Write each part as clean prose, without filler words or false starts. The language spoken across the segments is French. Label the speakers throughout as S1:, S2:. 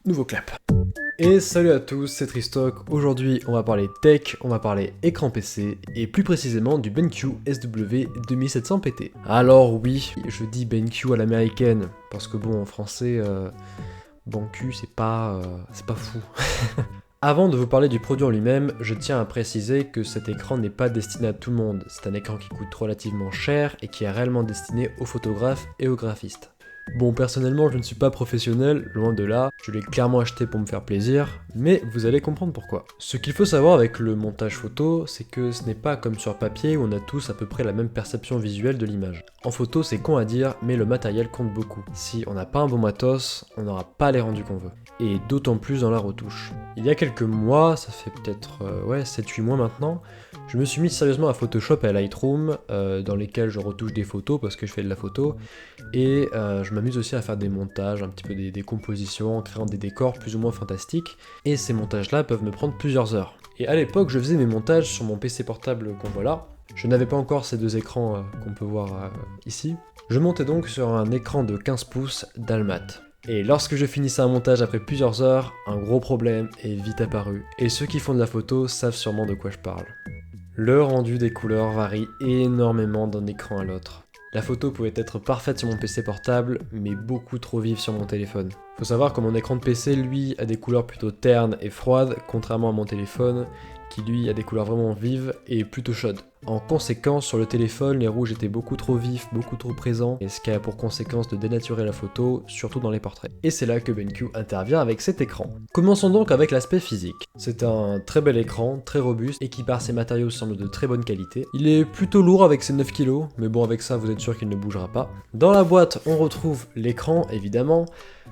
S1: Nouveau clap. Et salut à tous, c'est Tristock. Aujourd'hui, on va parler tech, on va parler écran PC, et plus précisément du BenQ SW2700PT. Alors oui, je dis BenQ à l'américaine, parce que bon, en français, BenQ, c'est pas fou. Avant de vous parler du produit en lui-même, je tiens à préciser que cet écran n'est pas destiné à tout le monde. C'est un écran qui coûte relativement cher et qui est réellement destiné aux photographes et aux graphistes. Bon, personnellement, je ne suis pas professionnel, loin de là, je l'ai clairement acheté pour me faire plaisir, mais vous allez comprendre pourquoi. Ce qu'il faut savoir avec le montage photo, c'est que ce n'est pas comme sur papier où on a tous à peu près la même perception visuelle de l'image. En photo, c'est con à dire, mais le matériel compte beaucoup. Si on n'a pas un bon matos, on n'aura pas les rendus qu'on veut. Et d'autant plus dans la retouche. Il y a quelques mois, ça fait peut-être 7-8 mois maintenant, je me suis mis sérieusement à Photoshop et à Lightroom, dans lesquels je retouche des photos parce que je fais de la photo, et je m'amuse aussi à faire des montages, un petit peu des compositions, en créant des décors plus ou moins fantastiques, et ces montages-là peuvent me prendre plusieurs heures. Et à l'époque, je faisais mes montages sur mon PC portable qu'on voit là. Je n'avais pas encore ces deux écrans qu'on peut voir ici. Je montais donc sur un écran de 15 pouces Dalmat. Et lorsque je finissais un montage après plusieurs heures, un gros problème est vite apparu. Et ceux qui font de la photo savent sûrement de quoi je parle. Le rendu des couleurs varie énormément d'un écran à l'autre. La photo pouvait être parfaite sur mon PC portable, mais beaucoup trop vive sur mon téléphone. Faut savoir que mon écran de PC, lui, a des couleurs plutôt ternes et froides, contrairement à mon téléphone, qui lui a des couleurs vraiment vives et plutôt chaudes. En conséquence, sur le téléphone, les rouges étaient beaucoup trop vifs, beaucoup trop présents, et ce qui a pour conséquence de dénaturer la photo, surtout dans les portraits. Et c'est là que BenQ intervient avec cet écran. Commençons donc avec l'aspect physique. C'est un très bel écran, très robuste, et qui par ses matériaux semble de très bonne qualité. Il est plutôt lourd avec ses 9 kg, mais bon avec ça vous êtes sûr qu'il ne bougera pas. Dans la boîte, on retrouve l'écran évidemment,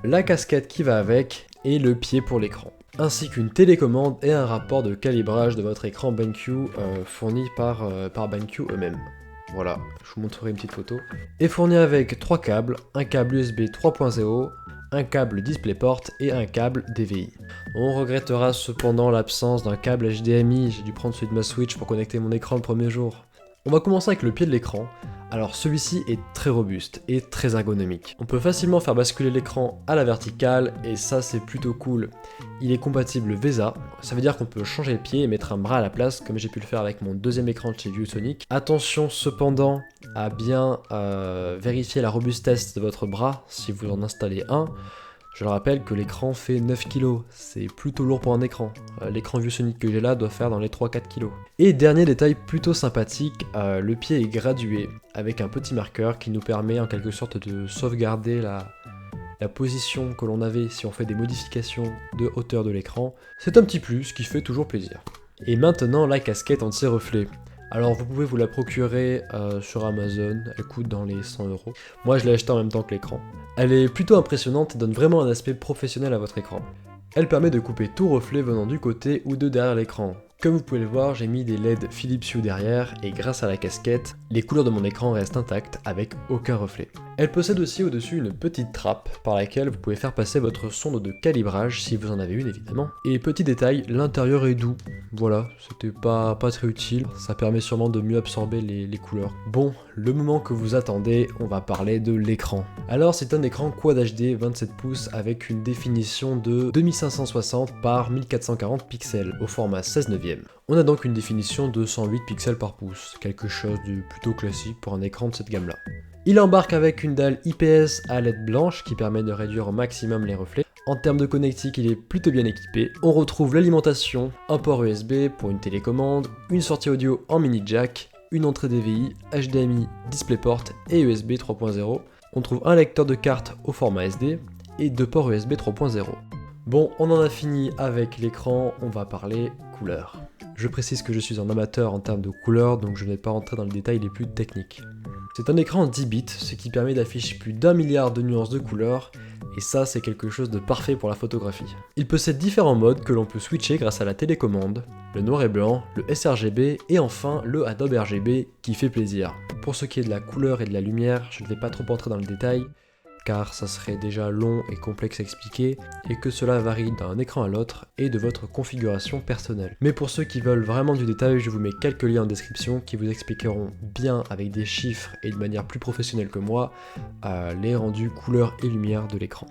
S1: la casquette qui va avec, et le pied pour l'écran, ainsi qu'une télécommande et un rapport de calibrage de votre écran BenQ fourni par BenQ eux-mêmes. Voilà, je vous montrerai une petite photo. Et fourni avec 3 câbles, un câble USB 3.0, un câble DisplayPort et un câble DVI. On regrettera cependant l'absence d'un câble HDMI, j'ai dû prendre celui de ma Switch pour connecter mon écran le premier jour. On va commencer avec le pied de l'écran. Alors celui-ci est très robuste et très ergonomique. On peut facilement faire basculer l'écran à la verticale et ça c'est plutôt cool. Il est compatible VESA, ça veut dire qu'on peut changer le pied et mettre un bras à la place comme j'ai pu le faire avec mon deuxième écran de chez ViewSonic. Attention cependant à bien vérifier la robustesse de votre bras si vous en installez un. Je le rappelle que l'écran fait 9 kg, c'est plutôt lourd pour un écran. L'écran ViewSonic que j'ai là doit faire dans les 3-4 kg. Et dernier détail plutôt sympathique, le pied est gradué avec un petit marqueur qui nous permet en quelque sorte de sauvegarder la position que l'on avait si on fait des modifications de hauteur de l'écran. C'est un petit plus qui fait toujours plaisir. Et maintenant la casquette anti-reflet. Alors vous pouvez vous la procurer sur Amazon, elle coûte dans les 100 €. Moi je l'ai acheté en même temps que l'écran. Elle est plutôt impressionnante et donne vraiment un aspect professionnel à votre écran. Elle permet de couper tout reflet venant du côté ou de derrière l'écran. Comme vous pouvez le voir, j'ai mis des LED Philips Hue derrière et grâce à la casquette, les couleurs de mon écran restent intactes avec aucun reflet. Elle possède aussi au-dessus une petite trappe par laquelle vous pouvez faire passer votre sonde de calibrage si vous en avez une évidemment. Et petit détail, l'intérieur est doux. Voilà, c'était pas très utile, ça permet sûrement de mieux absorber les couleurs. Bon, le moment que vous attendez, on va parler de l'écran. Alors c'est un écran Quad HD 27 pouces avec une définition de 2560 par 1440 pixels au format 16/9. On a donc une définition de 108 pixels par pouce, quelque chose de plutôt classique pour un écran de cette gamme là. Il embarque avec une dalle IPS à LED blanche qui permet de réduire au maximum les reflets. En termes de connectique, il est plutôt bien équipé. On retrouve l'alimentation, un port USB pour une télécommande, une sortie audio en mini jack, une entrée DVI, HDMI, DisplayPort et USB 3.0. On trouve un lecteur de carte au format SD et deux ports USB 3.0. Bon, on en a fini avec l'écran, on va parler couleurs. Je précise que je suis un amateur en termes de couleurs, donc je ne vais pas rentrer dans les détails les plus techniques. C'est un écran en 10 bits, ce qui permet d'afficher plus d'1 milliard de nuances de couleurs, et ça c'est quelque chose de parfait pour la photographie. Il possède différents modes que l'on peut switcher grâce à la télécommande, le noir et blanc, le sRGB et enfin le Adobe RGB qui fait plaisir. Pour ce qui est de la couleur et de la lumière, je ne vais pas trop entrer dans le détail, car ça serait déjà long et complexe à expliquer, et que cela varie d'un écran à l'autre et de votre configuration personnelle. Mais pour ceux qui veulent vraiment du détail, je vous mets quelques liens en description qui vous expliqueront bien avec des chiffres et de manière plus professionnelle que moi les rendus couleurs et lumière de l'écran.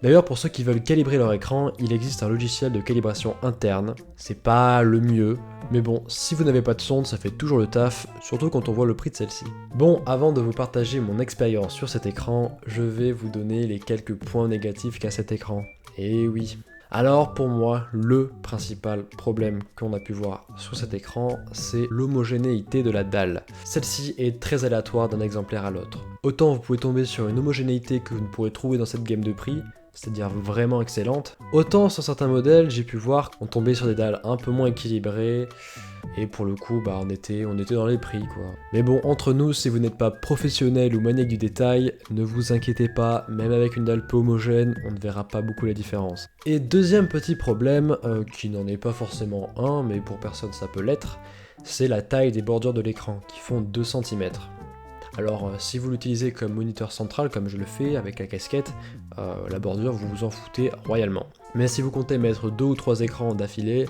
S1: D'ailleurs, pour ceux qui veulent calibrer leur écran, il existe un logiciel de calibration interne. C'est pas le mieux, mais bon, si vous n'avez pas de sonde, ça fait toujours le taf, surtout quand on voit le prix de celle-ci. Bon, avant de vous partager mon expérience sur cet écran, je vais vous donner les quelques points négatifs qu'a cet écran. Et oui. Alors pour moi, le principal problème qu'on a pu voir sur cet écran, c'est l'homogénéité de la dalle. Celle-ci est très aléatoire d'un exemplaire à l'autre. Autant vous pouvez tomber sur une homogénéité que vous ne pourrez trouver dans cette gamme de prix, c'est-à-dire vraiment excellente, autant sur certains modèles, j'ai pu voir qu'on tombait sur des dalles un peu moins équilibrées, et pour le coup, on était dans les prix quoi. Mais bon, entre nous, si vous n'êtes pas professionnel ou maniaque du détail, ne vous inquiétez pas, même avec une dalle peu homogène, on ne verra pas beaucoup la différence. Et deuxième petit problème, qui n'en est pas forcément un, mais pour personne ça peut l'être, c'est la taille des bordures de l'écran, qui font 2 cm. Alors si vous l'utilisez comme moniteur central, comme je le fais avec la casquette, la bordure vous vous en foutez royalement. Mais si vous comptez mettre 2 ou 3 écrans d'affilée,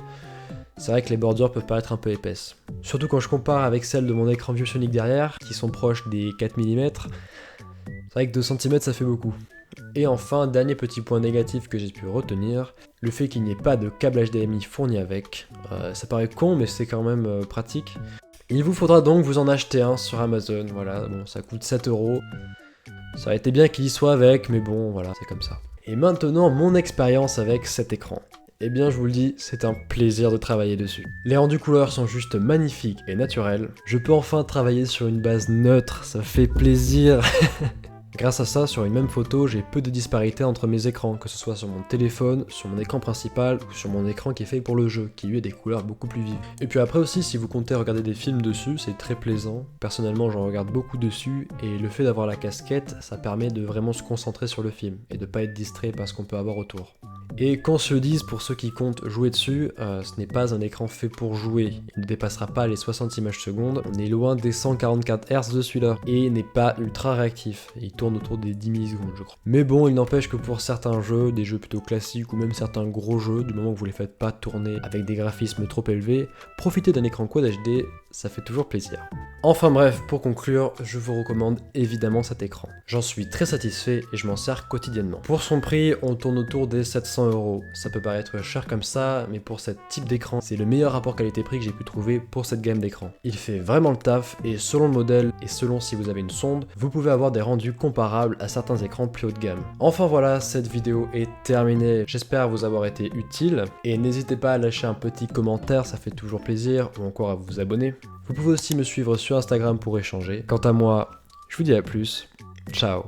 S1: c'est vrai que les bordures peuvent paraître un peu épaisses. Surtout quand je compare avec celles de mon écran ViewSonic derrière, qui sont proches des 4 mm, c'est vrai que 2 cm ça fait beaucoup. Et enfin, dernier petit point négatif que j'ai pu retenir, le fait qu'il n'y ait pas de câble HDMI fourni avec. Ça paraît con mais c'est quand même pratique. Il vous faudra donc vous en acheter un sur Amazon, voilà, bon ça coûte 7 €. Ça aurait été bien qu'il y soit avec, mais bon voilà, c'est comme ça. Et maintenant, mon expérience avec cet écran. Eh bien je vous le dis, c'est un plaisir de travailler dessus. Les rendus couleurs sont juste magnifiques et naturels. Je peux enfin travailler sur une base neutre, ça fait plaisir. Grâce à ça, sur une même photo, j'ai peu de disparité entre mes écrans, que ce soit sur mon téléphone, sur mon écran principal ou sur mon écran qui est fait pour le jeu, qui lui a des couleurs beaucoup plus vives. Et puis après aussi, si vous comptez regarder des films dessus, c'est très plaisant. Personnellement, j'en regarde beaucoup dessus, et le fait d'avoir la casquette, ça permet de vraiment se concentrer sur le film, et de pas être distrait par ce qu'on peut avoir autour. Et qu'on se le dise pour ceux qui comptent jouer dessus, ce n'est pas un écran fait pour jouer. Il ne dépassera pas les 60 images secondes, on est loin des 144 Hz de celui-là, et n'est pas ultra réactif. Il tourne autour des 10 millisecondes je crois. Mais bon, il n'empêche que pour certains jeux, des jeux plutôt classiques ou même certains gros jeux, du moment que vous les faites pas tourner avec des graphismes trop élevés, profiter d'un écran Quad HD, ça fait toujours plaisir. Enfin bref, pour conclure, je vous recommande évidemment cet écran. J'en suis très satisfait et je m'en sers quotidiennement. Pour son prix, on tourne autour des 700 €. Ça peut paraître cher comme ça, mais pour ce type d'écran, c'est le meilleur rapport qualité-prix que j'ai pu trouver pour cette gamme d'écran. Il fait vraiment le taf et selon le modèle et selon si vous avez une sonde, vous pouvez avoir des rendus comparables à certains écrans plus haut de gamme. Enfin voilà, cette vidéo est terminée. J'espère vous avoir été utile et n'hésitez pas à lâcher un petit commentaire, ça fait toujours plaisir, ou encore à vous abonner. Vous pouvez aussi me suivre sur Instagram pour échanger. Quant à moi, je vous dis à plus. Ciao.